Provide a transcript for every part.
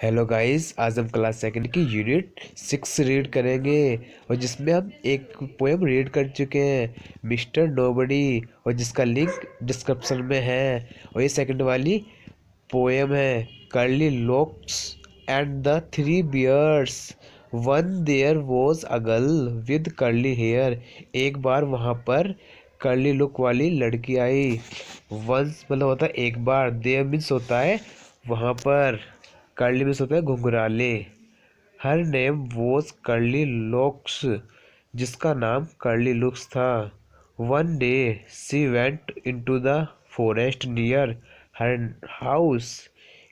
Hello guys, आज हम class second की यूनिट 6 रीड करेंगे और जिसमें हम एक पोएम रीड कर चुके हैं, मिस्टर नोबडी, और जिसका लिंक डिस्क्रिप्शन में है। और ये सेकंड वाली पोएम है, curly locks and the three bears. One there was a girl with curly hair. एक बार वहाँ पर कर्ली लुक वाली लड़की आई। वंस मतलब होता है एक बार, देयर मीन्स होता है वहाँ पर, कर्ली मीन्स होता है घुंघराले। Her name was curly locks, जिसका नाम कर्ली लुक्स था। One day she went into the forest near her house.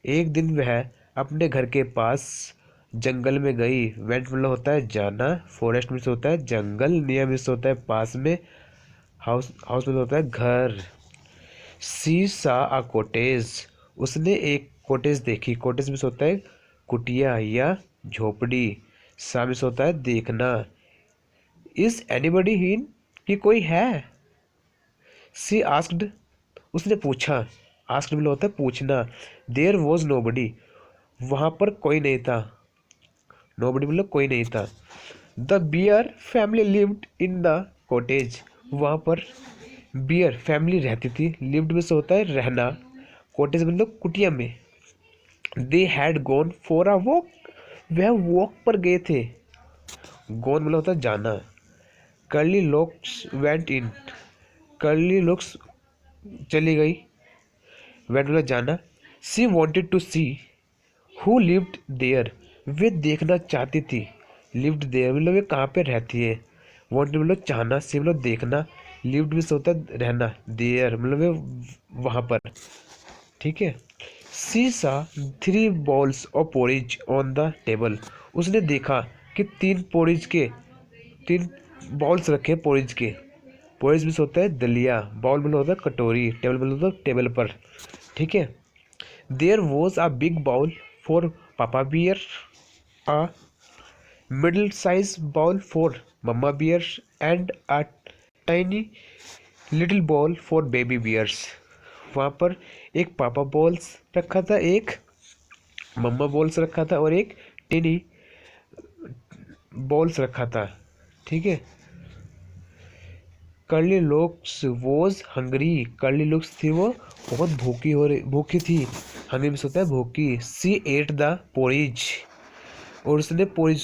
एक दिन वह अपने घर के पास जंगल में गई। वेंट मतलब होता है जाना, फॉरेस्ट मीन्स होता है जंगल, नियर मीन्स होता है पास में, हाउस हाउस मीन्स होता है घर। सी सा अ कॉटेज, उसने एक कॉटेज देखी। कॉटेज में होता है कुटिया या झोपड़ी। सा में होता है देखना। इज एनीबडी इन, कि कोई है। सी आस्क्ड, उसने पूछा। आस्क्ड मतलब होता है पूछना। देयर वॉज नोबडी, वहां पर कोई नहीं था। नोबडी मतलब कोई नहीं था। The bear family lived in the cottage, वहां पर बियर फैमिली रहती थी। लिव्ड में से होता है रहना, कॉटेज मतलब कुटिया में। They had gone for a walk, वह वॉक पर गए थे। गॉन मतलब होता है जाना। Curly locks went in, curly locks चली गई। वेंट मतलब जाना। She wanted to see who lived there, वे देखना चाहती थी। लिव्ड देयर मतलब वे कहाँ पे रहती है। वॉन्टेड मतलब चाहना, सी मतलब देखना, लिव्ड में से होता है रहना, देयर मतलब वे वहाँ पर। ठीक है। सी सा three balls of porridge on the table, उसने देखा कि तीन बॉल्स रखे पोरिज के। पोरिज में होता है दलिया, बॉल में होता है कटोरी, टेबल में होता है टेबल पर। ठीक है। There was a big bowl for papa bear, a middle size bowl for mamma bear and a tiny little bowl for baby bears. वहाँ पर एक पापा बॉल्स रखा था, एक मम्मा बॉल्स रखा था और एक टिनी बॉल्स रखा था। ठीक है। Curly looks was hungry, curly looks थी वो बहुत भूखी थी। हंग्री में होता है भूखी। सी एट द पोरिज, और उसने पोरिज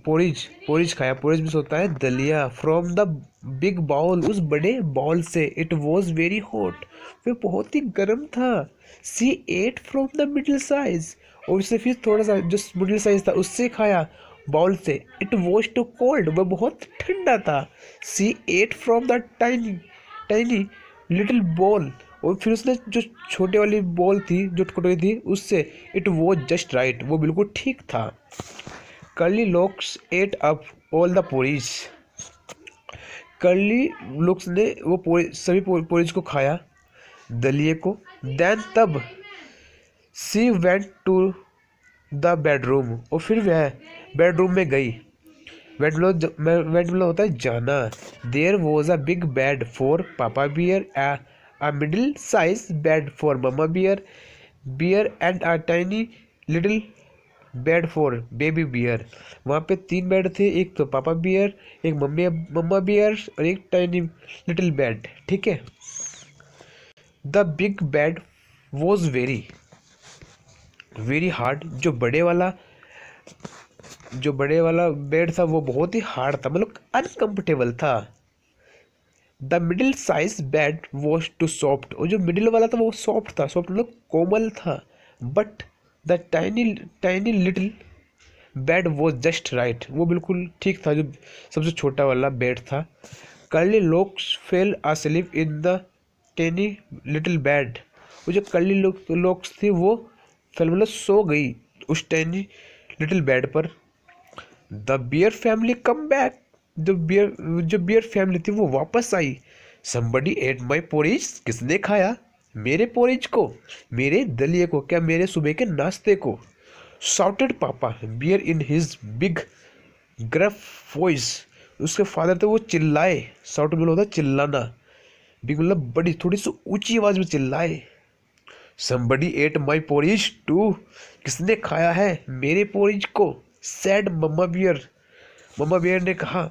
पोरिज पोरिज खाया। पोरिज में होता है दलिया। फ्रॉम द बिग बाउल, उस बड़े बाउल से। इट वॉज वेरी हॉट, वह बहुत ही गर्म था। She ate from the middle size, और उससे फिर थोड़ा सा जो मिडिल साइज था उससे खाया बाउल से। इट वॉज टू कोल्ड, वह बहुत ठंडा था। She ate from the tiny tiny little bowl, और फिर उसने जो छोटे वाली बॉल थी, जो कटोरी थी, उससे। इट वॉज जस्ट राइट, वो बिल्कुल ठीक था। Curly locks ate up all the porridge, curly locks ने वो सभी पोरीज को खाया, दलिए को। देन तब she went to the bedroom, और फिर वह बेडरूम में गई। वेंट मतलब होता है जाना। There was a big bed for papa bear, a middle size bed for mamma bear bear and a tiny little bed for baby bear. वहाँ पे तीन बेड थे, एक तो पापा बियर, एक मम्मा बियर और एक टाइनी लिटिल बेड। ठीक है। The big bed was very very hard, जो बड़े वाला बेड था वो बहुत ही हार्ड था, मतलब अनकंफर्टेबल था। The middle size bed was too soft, और जो मिडिल वाला था वो सॉफ्ट था, सॉफ्ट मतलब कोमल था। But the tiny tiny little bed was just right, वो बिल्कुल ठीक था, जो सबसे छोटा वाला बेड था। Curly locks fell asleep in the teeny little bed, वो जो कर्ली लॉक्स थी वो फेल मतलब सो गई उस टेनी लिटिल बेड पर। The bear family come back, जो बियर फैमिली थी वो वापस आई। समबडी एट माई पोरिज, किसने खाया मेरे पोरिज को, मेरे दलिए को, क्या मेरे सुबह के नाश्ते को। Shouted papa bear in his big gruff voice, उसके फादर थे वो चिल्लाए। शाउट मतलब होता है चिल्लाना, बिग मतलब बड़ी थोड़ी सी ऊंची आवाज में चिल्लाए। somebody ate my porridge too, किसने खाया है मेरे पोरिज को, said मम्मा बियर, मम्मा बियर ने कहा।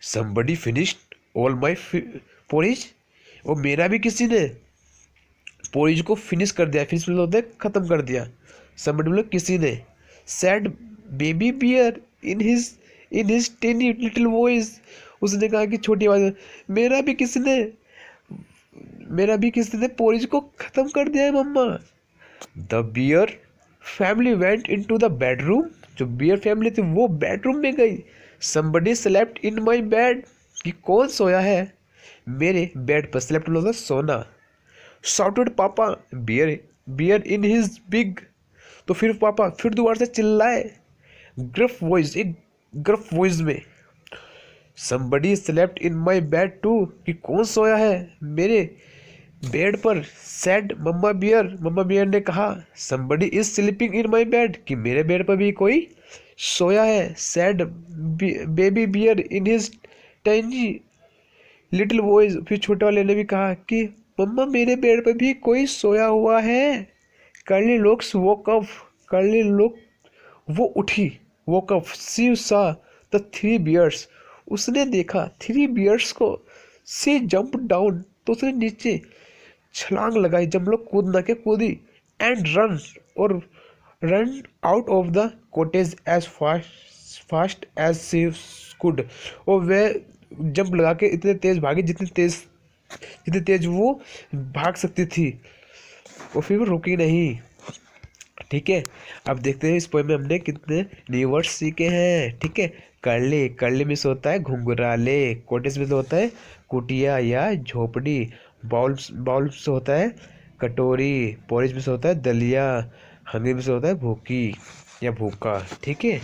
somebody finished all my porridge, और मेरा भी किसी ने पोरिज को फिनिश कर दिया, फिनिश मतलब होता है खत्म कर दिया, somebody मतलब किसी ने, said baby bear in his tiny little voice, उसने कहा कि छोटी आवाज में, मेरा भी किसी ने पोरिज को खत्म कर दिया है mamma. The bear family went into the bedroom, जो बियर फैमिली थी वो बेडरूम में गई। somebody slept in my bed, कि कौन सोया है मेरे बेड पर, slept मतलब सोना। shouted पापा बियर इन हिज बिग, तो फिर पापा फिर दोबारा से चिल्लाए एक ग्रफ वॉइस में। somebody slept in my bed too, कि कौन सोया है मेरे बेड पर, said मम्मा बियर ने कहा। somebody is sleeping in my bed, कि मेरे बेड पर भी कोई सोया है, said baby bear in his tiny little voice, फिर छोटे वाले ने भी कहा कि मम्मा मेरे बेड पर भी कोई सोया हुआ है। Curly looks woke up, curly look वो उठी, woke up, she saw the three bears, उसने देखा थ्री बियर्स को। she jumped down, तो उसने नीचे छलांग लगाई, जब लोग कूदना के कूदी। And run out of the cottage as fast as she could, और वह जंप लगा के इतने तेज भागी जितनी तेज वो भाग सकती थी, और फिर वो रुकी नहीं। ठीक है, अब देखते हैं इस पोएम में हमने कितने न्यू वर्ड्स सीखे हैं। ठीक है, कर्ली में से होता है घुंघराले, कॉटेज में से होता है कुटिया या झोपड़ी, बाउल से होता है कटोरी, पोरिज में से होता है दलिया, हंगरी में से होता है भूखी या भूखा। ठीक है,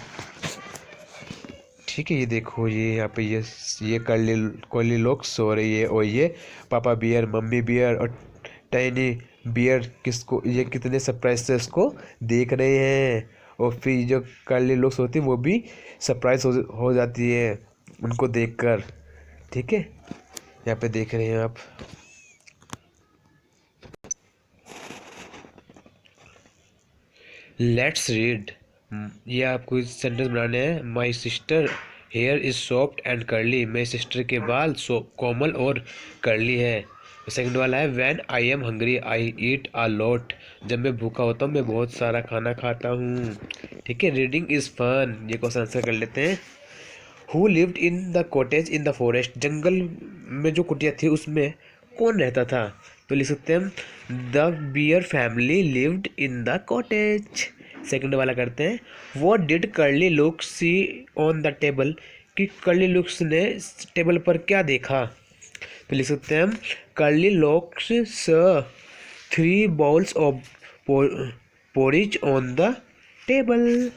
ठीक है, ये देखो ये यहाँ पे ये कर्ली लोग सो रही है, और ये पापा बियर, मम्मी बियर और टाइनी बियर किसको, ये कितने सरप्राइज से उसको देख रहे हैं, और फिर जो कर्ली लोग सोती है वो भी सरप्राइज हो जाती है उनको देखकर। ठीक है, यहाँ पे देख रहे हैं आप। लेट्स रीड, ये आपको सेंटेंस बनाने हैं। My sister here is soft and curly, मेरी सिस्टर के बाल कोमल और कर्ली है। सेकंड वाला है when I am hungry I eat a lot, जब मैं भूखा होता हूँ मैं बहुत सारा खाना खाता हूँ। ठीक है, रीडिंग इज फन, ये क्वेश्चन आंसर कर लेते हैं। Who lived in the cottage in the forest, जंगल में जो कुटिया थी उसमें कौन रहता था, तो लिख सकते हैं the bear family lived in the cottage. Second वाला करते हैं, what did curly locks see on the table, कि कर्ली लुक्स ने टेबल पर क्या देखा, तो लिख सकते हैं हम curly locks saw three bowls of porridge on the table.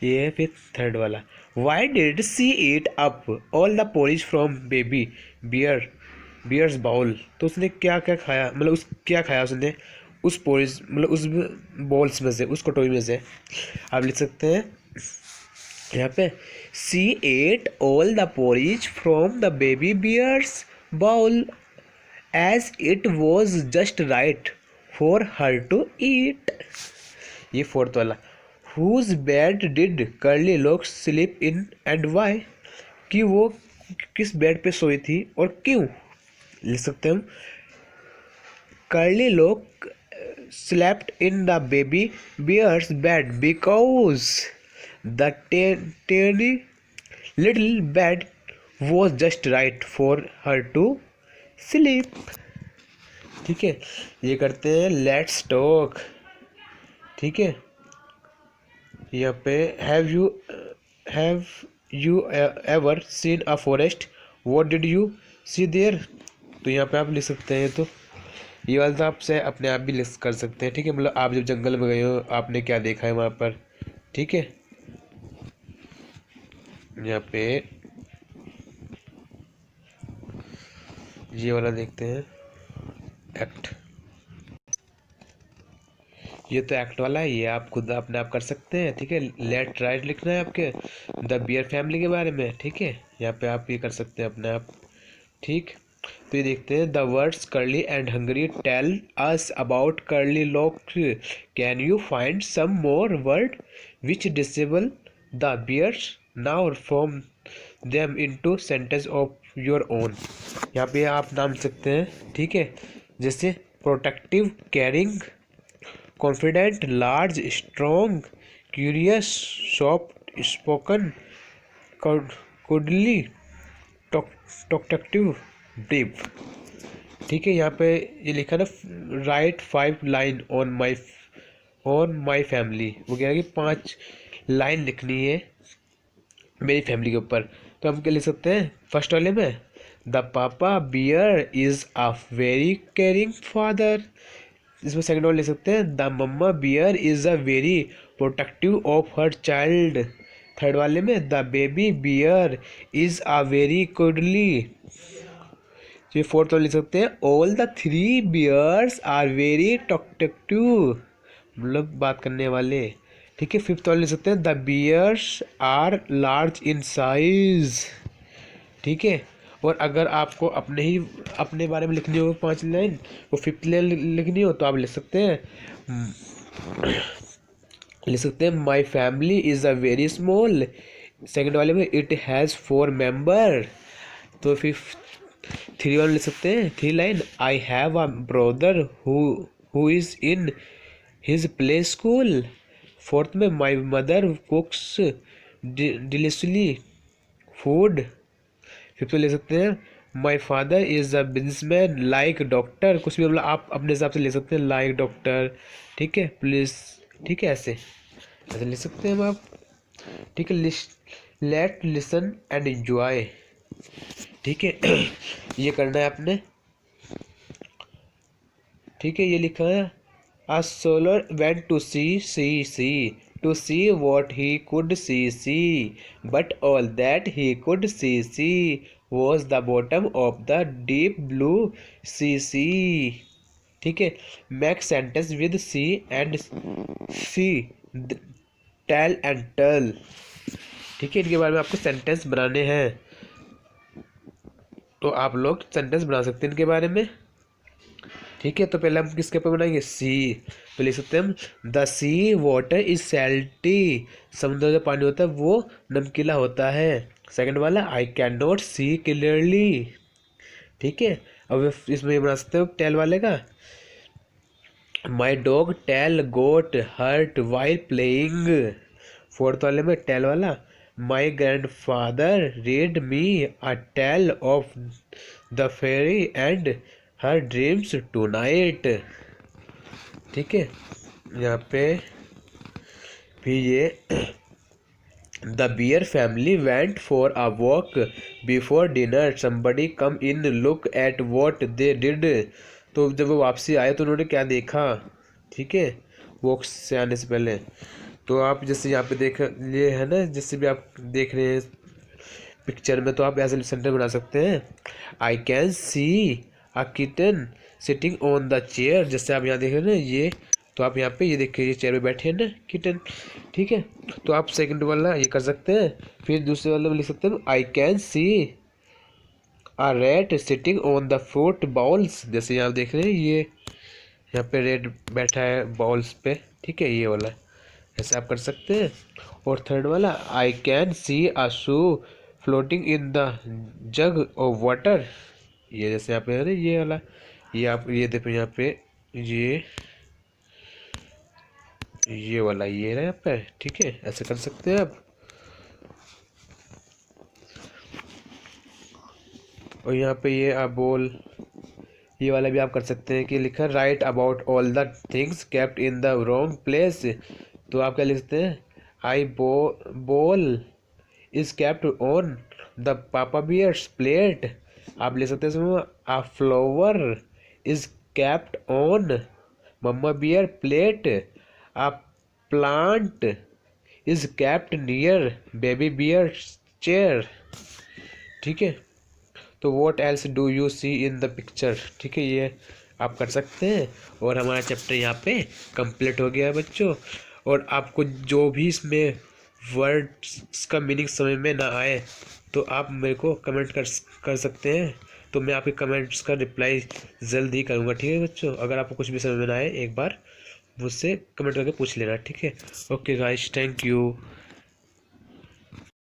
ये फिर थर्ड वाला, why did she eat up all the porridge from baby bear's bowl, तो उसने क्या क्या खाया, मतलब उस क्या खाया उसने उस पोरिज मतलब उस बॉल्स में से, उस कटोरी में से। आप लिख सकते हैं यहाँ पे she ate all the porridge from the baby bear's bowl as it was just right for her to eat. ये फोर्थ वाला, whose bed did curly locks sleep in and why, कि वो किस बेड पे सोई थी और क्यों। लिख सकते हैं हम curly look slept in the baby bear's bed because the tiny little bed was just right for her to sleep। ठीक है, ये करते हैं लेट्स टॉक। ठीक है, यहाँ पे have you ever seen a forest, what did you see there, तो यहाँ पे आप लिख सकते हैं, तो ये वाला तो आपसे अपने आप भी लिस्ट कर सकते हैं। ठीक है, मतलब आप जब जंगल में गए हो आपने क्या देखा है वहाँ पर। ठीक है, यहाँ पे ये वाला देखते हैं एक्ट, ये तो एक्ट वाला है, ये आप खुद अपने आप कर सकते हैं। ठीक है, लेट राइट लिखना है आपके द बियर फैमिली के बारे में। ठीक है, यहाँ पे आप ये कर सकते हैं अपने आप। ठीक, तो ये देखते हैं, the words curly and hungry tell us about curly lock, can you find some more word which describe the bears now form them into sentence of your own. यहाँ पे आप नाम सकते हैं, ठीक है, जैसे protective, caring, confident, large, strong, curious, soft spoken, cuddly, talkative, brave. ठीक है, यहाँ पे ये लिखा ना, write 5 line on my family. वो कह रहा है कि 5 लाइन लिखनी है मेरी फैमिली के ऊपर। तो हम क्या लिख सकते हैं फर्स्ट वाले में, the papa bear is a very caring father. इसमें सेकंड वाले लिख सकते हैं, the mamma bear is a very protective of her child. Third वाले में, the baby bear is a very cuddly. ये फोर्थ वाले लिख सकते हैं, all the 3 bears are very talkative, मतलब बात करने वाले। ठीक है, फिफ्थ वाले लिख सकते हैं, the bears are large in size. ठीक है, और अगर आपको अपने बारे में लिखनी हो 5 लाइन, वो फिफ्थ लाइन लिखनी हो, तो आप लिख सकते हैं my family is a very small. Second वाले में, इट हैज़ 4 मेंबर। तो फिफ्थ 3 वाले लिख सकते हैं 3 line, I have a brother who is in his play school. Fourth में, my mother cooks deliciously food. Fifth में ले सकते हैं, my father is a businessman like doctor. कुछ भी मतलब आप अपने हिसाब से ले सकते हैं, लाइक डॉक्टर। ठीक है, प्लीज, ठीक है, ऐसे ऐसे ले सकते हैं आप। ठीक है, लेट लिसन एंड एंजॉय। ठीक है, ये करना है आपने। ठीक है, ये लिखा है, a sailor went to to see what he could see, but all that he could see was the bottom of the deep blue sea. ठीक है, make sentence with see and see, tell and tell। ठीक है, इनके बारे में आपको sentence बनाने हैं, तो आप लोग सेंटेंस बना सकते हैं इनके बारे में। ठीक है, तो पहले हम किसके ऊपर बनाएंगे, सी। तो लिख सकते हैं हम, द सी वाटर इज सैल्टी। समुद्र का पानी होता है वो नमकीला होता है। सेकंड वाला, I can not see clearly. ठीक है, अब इसमें ये बना सकते हो टेल वाले का, my dog tail got hurt while playing. Fourth वाले में टेल वाला, my grandfather read me a tale of the fairy and her dreams tonight. ठीक है, यहाँ पे भी ये, the bear family went for a walk before dinner, somebody come in look at what they did. तो जब वो वापसी आए तो उन्होंने क्या देखा। ठीक है, वॉक से आने से पहले। तो आप जैसे यहाँ पे देख, ये है ना, जैसे भी आप देख रहे हैं पिक्चर में, तो आप ऐसे सेंटेंस बना सकते हैं, I can see a kitten sitting on the chair. जैसे आप यहाँ देख रहे हैं ना, ये तो आप यहाँ पे ये देखिए, ये चेयर पे बैठे हैं ना किटन। ठीक है, तो आप सेकंड वाला ये कर सकते हैं। फिर दूसरे वाले में लिख सकते हैं, I can see a rat sitting on the fruit bowls. जैसे यहाँ देख रहे हैं, ये यहाँ पे रेड बैठा है बाउल्स पे। ठीक है, ये वाला ऐसे आप कर सकते हैं। और थर्ड वाला, I can see a shoe floating in the jug of water. ये जैसे यहाँ पे है ना, ये वाला, ये आप ये देखो यहाँ पे, ये वाला ये है यहाँ पे। ठीक है, ऐसे कर सकते हैं आप। और यहाँ पे ये आप बोल, ये वाला भी आप कर सकते हैं कि लिखा, write about all the things kept in the wrong place. तो आप क्या लिख सकते हैं, I ball is kept on the papa bear's plate. आप ले सकते हैं, a flower is kept on mama bear plate. A plant is kept near baby bear chair. ठीक है, तो what else do you see in the picture. ठीक है, ये आप कर सकते हैं। और हमारा चैप्टर यहाँ पे कंप्लीट हो गया है बच्चों। और आपको जो भी इसमें वर्ड्स का मीनिंग समझ में ना आए, तो आप मेरे को कमेंट कर सकते हैं। तो मैं आपके कमेंट्स का रिप्लाई जल्दी करूँगा, ठीक है बच्चों। अगर आपको कुछ भी समझ में ना आए एक बार मुझसे कमेंट करके पूछ लेना, ठीक है। Okay guys, thank you.